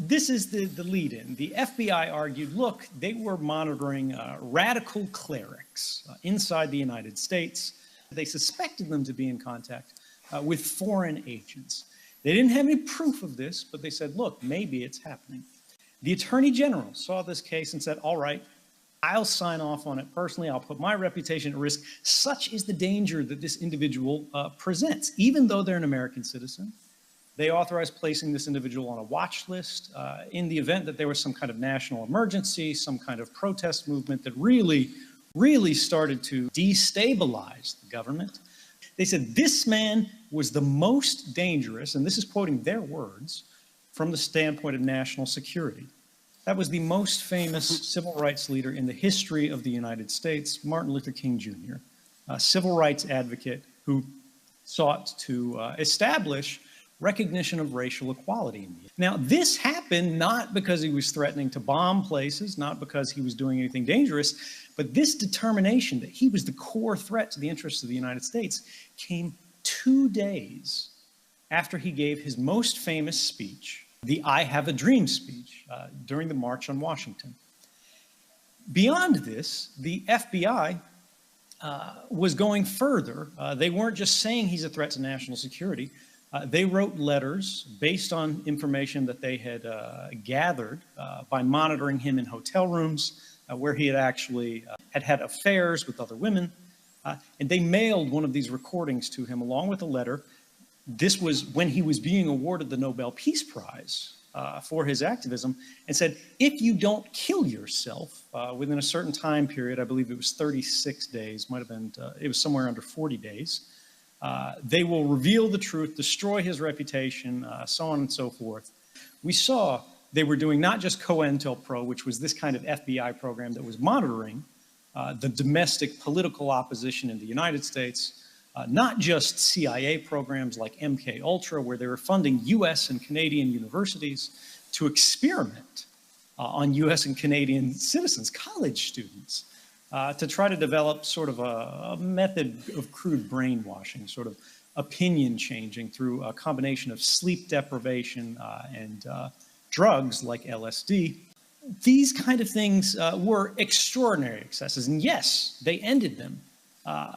this is the lead-in. The FBI argued, look, they were monitoring radical clerics inside the United States. They suspected them to be in contact with foreign agents. They didn't have any proof of this, but they said, look, maybe it's happening. The Attorney General saw this case and said, all right, I'll sign off on it personally. I'll put my reputation at risk. Such is the danger that this individual presents. Even though they're an American citizen, they authorized placing this individual on a watch list in the event that there was some kind of national emergency, some kind of protest movement that really started to destabilize the government. They said this man was the most dangerous, and this is quoting their words, from the standpoint of national security. That was the most famous civil rights leader in the history of the United States, Martin Luther King Jr., a civil rights advocate who sought to establish recognition of racial equality. Now, this happened not because he was threatening to bomb places, not because he was doing anything dangerous, but this determination that he was the core threat to the interests of the United States came 2 days after he gave his most famous speech, the I Have a Dream speech, during the March on Washington. Beyond this, the FBI was going further. They weren't just saying he's a threat to national security. They wrote letters based on information that they had gathered by monitoring him in hotel rooms where he had actually had affairs with other women. And they mailed one of these recordings to him along with a letter. This was when he was being awarded the Nobel Peace Prize for his activism, and said, if you don't kill yourself within a certain time period, I believe it was 36 days, might have been, it was somewhere under 40 days, they will reveal the truth, destroy his reputation, so on and so forth. We saw they were doing not just CointelPro, which was this kind of FBI program that was monitoring the domestic political opposition in the United States, not just CIA programs like MKUltra, where they were funding US and Canadian universities to experiment on US and Canadian citizens, college students, to try to develop sort of a method of crude brainwashing, sort of opinion changing through a combination of sleep deprivation and drugs like LSD. These kind of things were extraordinary excesses, and yes, they ended them.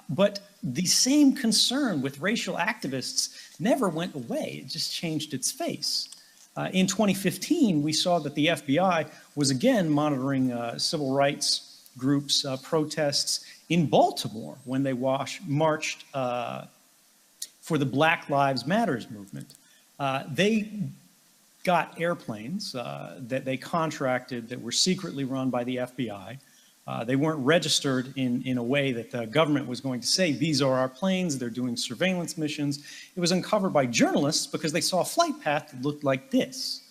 But the same concern with racial activists never went away. It just changed its face. In 2015, we saw that the FBI was again monitoring civil rights groups' protests in Baltimore when they marched for the Black Lives Matters movement. They got airplanes that they contracted that were secretly run by the FBI. They weren't registered in a way that the government was going to say, these are our planes, they're doing surveillance missions. It was uncovered by journalists because they saw a flight path that looked like this.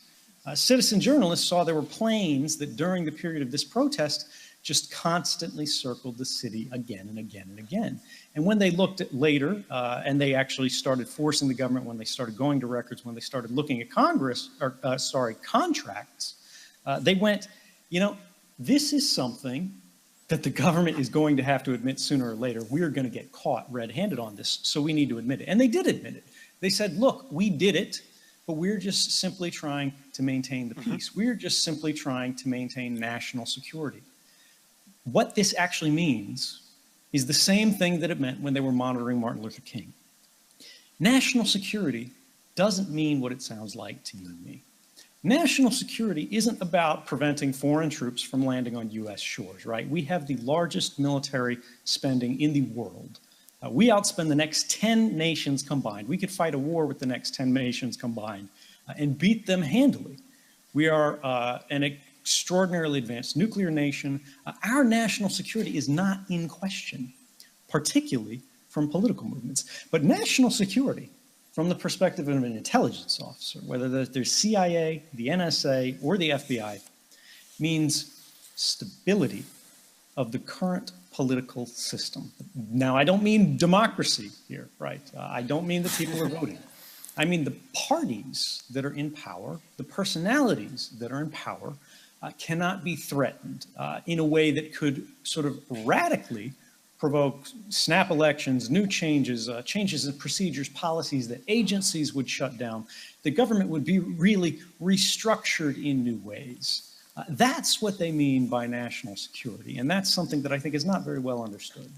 Citizen journalists saw there were planes that during the period of this protest just constantly circled the city again and again and again. And when they looked at later, and they actually started forcing the government, when they started going to records, when they started looking at contracts, they went, you know, this is something that the government is going to have to admit sooner or later. We're going to get caught red-handed on this, so we need to admit it. And they did admit it. They said, look, we did it, but we're just simply trying to maintain the peace. We're just simply trying to maintain national security. What this actually means is the same thing that it meant when they were monitoring Martin Luther King. National security doesn't mean what it sounds like to you and me. National security isn't about preventing foreign troops from landing on US shores, right? We have the largest military spending in the world. We outspend the next 10 nations combined. We could fight a war with the next 10 nations combined and beat them handily. We are an extraordinarily advanced nuclear nation. Our national security is not in question, particularly from political movements. But national security, from the perspective of an intelligence officer, whether there's CIA, the NSA, or the FBI, means stability of the current political system. Now, I don't mean democracy here, right? I don't mean that people are voting. I mean the parties that are in power, the personalities that are in power, cannot be threatened in a way that could sort of radically provoke snap elections, new changes, changes in procedures, policies that agencies would shut down. The government would be really restructured in new ways. That's what they mean by national security, and that's something that I think is not very well understood.